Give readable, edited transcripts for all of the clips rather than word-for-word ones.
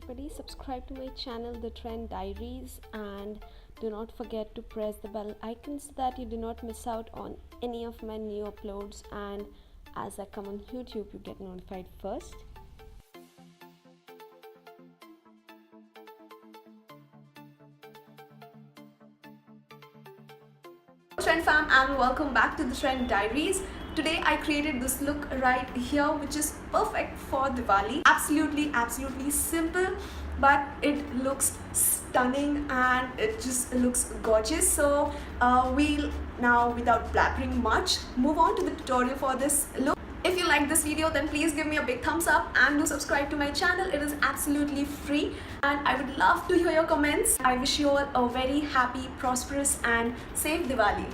everybody, subscribe to my channel The Trend Diaries, and do not forget to press the bell icon so that you do not miss out on any of my new uploads, and as I come on YouTube you get notified first. Trend fam, and welcome back to the Trend Diaries. Today I created this look right here which is perfect for Diwali. Absolutely simple, but it looks stunning and it just looks gorgeous. So we'll now, without blabbering much, move on to the tutorial for this look. If you like this video, then please give me a big thumbs up and do subscribe to my channel. It is absolutely free and I would love to hear your comments. I wish you all a very happy, prosperous and safe Diwali.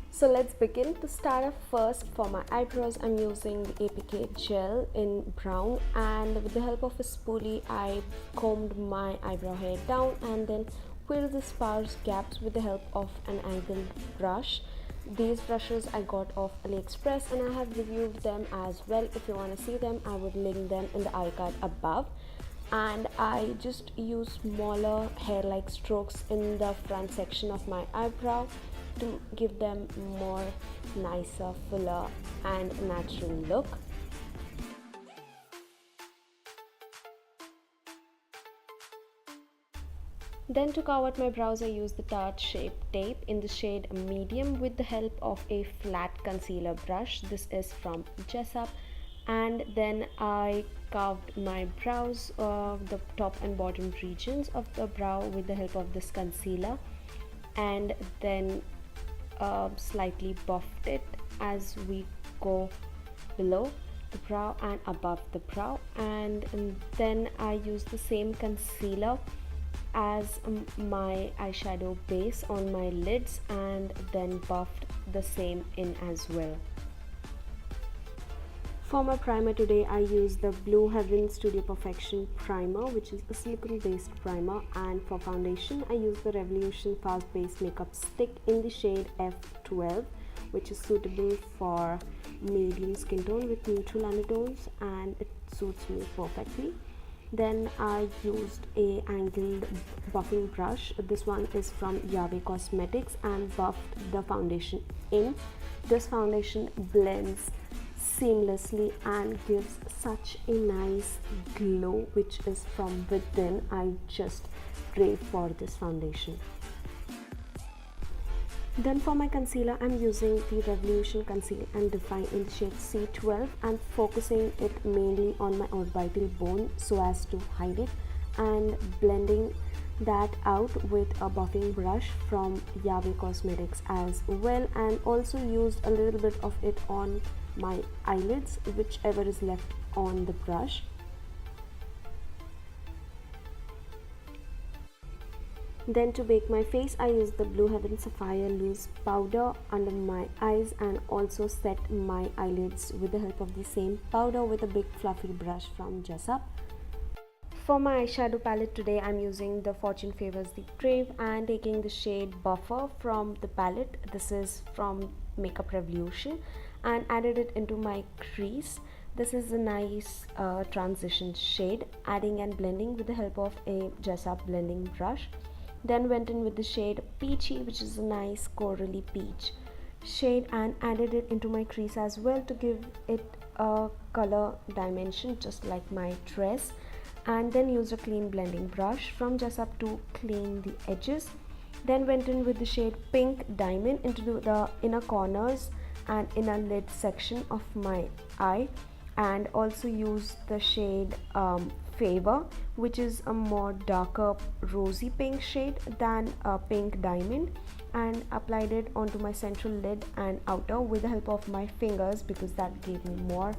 So let's begin. To start off, first for my eyebrows I'm using the APK gel in brown, and with the help of a spoolie I combed my eyebrow hair down and then filled the sparse gaps with the help of an angled brush. These brushes I got off AliExpress and I have reviewed them as well. If you want to see them, I would link them in the icon above. And I just use smaller hair-like strokes in the front section of my eyebrow to give them more nicer, fuller and natural look. Then to cover my brows, I use the Tarte Shape Tape in the shade medium with the help of a flat concealer brush. This is from Jessup. And then I carved my brows, the top and bottom regions of the brow with the help of this concealer, and then slightly buffed it as we go below the brow and above the brow. And then I use the same concealer as my eyeshadow base on my lids and then buffed the same in as well. For my primer today, I use the Blue Heaven Studio Perfection primer, which is a silicone based primer, and for foundation I use the Revolution Fast Base Makeup Stick in the shade F12, which is suitable for medium skin tone with neutral undertones, and it suits me perfectly. Then I used a angled buffing brush. This one is from Yahweh Cosmetics, and buffed the foundation in. This foundation blends seamlessly and gives such a nice glow which is from within. I just crave for this foundation. Then for my concealer, I'm using the Revolution Conceal and Define in the shade C12 and focusing it mainly on my orbital bone so as to hide it, and blending that out with a buffing brush from Yahweh Cosmetics as well, and also used a little bit of it on my eyelids, whichever is left on the brush. Then to bake my face, I use the Blue Heaven Sapphire Loose Powder under my eyes and also set my eyelids with the help of the same powder with a big fluffy brush from Jessup. For my eyeshadow palette today, I'm using the Fortune Favors the Brave and taking the shade Buffer from the palette. This is from Makeup Revolution, and added it into my crease. This is a nice transition shade, adding and blending with the help of a Jessup blending brush. Then went in with the shade Peachy, which is a nice corally peach shade, and added it into my crease as well to give it a color dimension just like my dress. And then used a clean blending brush from Jessup to clean the edges. Then went in with the shade Pink Diamond into the inner corners and inner lid section of my eye, and also used the shade Favor, which is a more darker rosy pink shade than Pink Diamond, and applied it onto my central lid and outer with the help of my fingers because that gave me more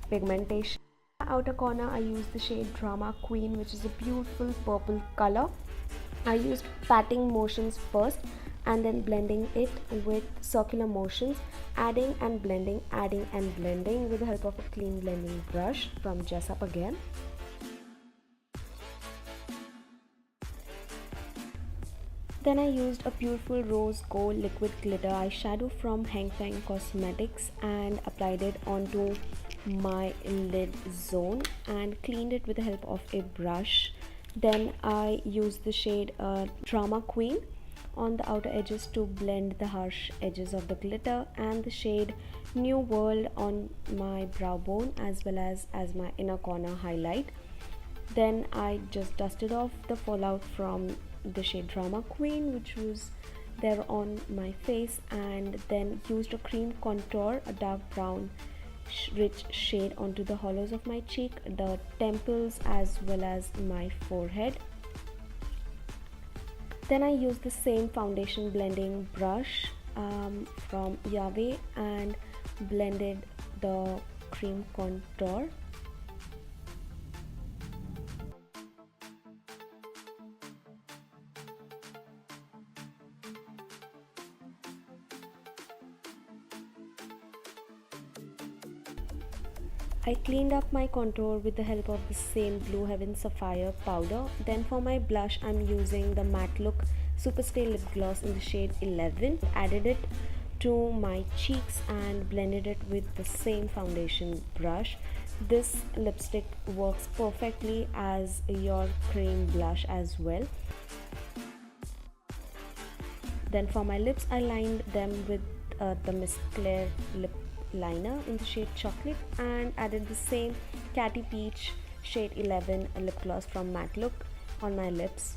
pigmentation. Outer corner I used the shade Drama Queen, which is a beautiful purple color. I used patting motions first and then blending it with circular motions, adding and blending with the help of a clean blending brush from Jessup again. Then I used a beautiful rose gold liquid glitter eyeshadow from Hang Feng Cosmetics and applied it onto my lid zone and cleaned it with the help of a brush. Then I used the shade Drama Queen on the outer edges to blend the harsh edges of the glitter, and the shade New World on my brow bone as well as my inner corner highlight. Then I just dusted off the fallout from the shade Drama Queen, which was there on my face, and then used a cream contour, a dark brown rich shade onto the hollows of my cheek, the temples as well as my forehead. Then I used the same foundation blending brush from Yahweh and blended the cream contour. I cleaned up my contour with the help of the same Blue Heaven Sapphire powder. Then for my blush, I'm using the Matte Look Super Stay Lip Gloss in the shade 11. Added it to my cheeks and blended it with the same foundation brush. This lipstick works perfectly as your cream blush as well. Then for my lips, I lined them with the Miss Claire lip liner in the shade Chocolate and added the same Catty Peach shade 11 lip gloss from Matte Look on my lips.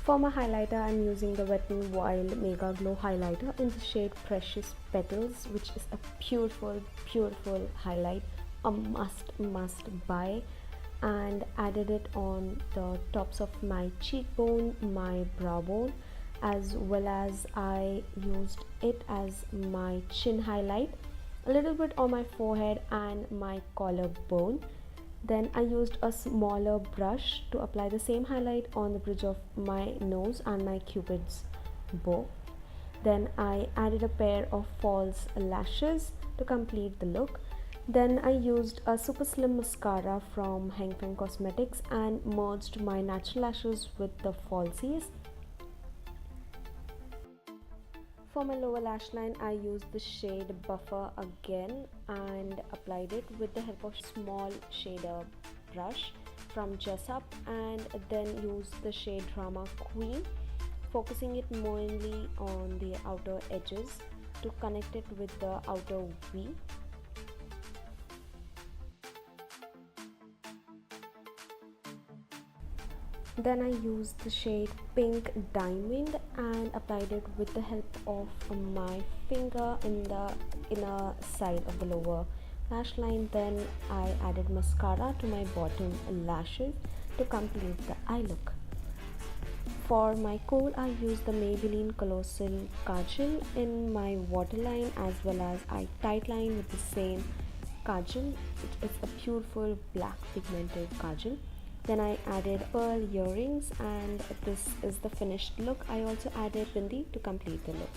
For my highlighter, I'm using the Wet n Wild Mega Glow highlighter in the shade Precious Petals, which is a beautiful highlight, a must buy, and added it on the tops of my cheekbone, my brow bone, as well as I used it as my chin highlight, a little bit on my forehead and my collarbone. Then I used a smaller brush to apply the same highlight on the bridge of my nose and my cupid's bow. Then I added a pair of false lashes to complete the look. Then I used a super slim mascara from Hang Feng Cosmetics and merged my natural lashes with the falsies. For my lower lash line, I used the shade Buffer again and applied it with the help of small shader brush from Jessup, and then used the shade Drama Queen, focusing it mainly on the outer edges to connect it with the outer V. Then I used the shade Pink Diamond and applied it with the help of my finger in the inner side of the lower lash line. Then I added mascara to my bottom lashes to complete the eye look. For my kohl, I used the Maybelline Colossal Kajal in my waterline as well as eye tightline with the same kajal. It is a beautiful black pigmented kajal. Then I added pearl earrings and this is the finished look. I also added bindi to complete the look.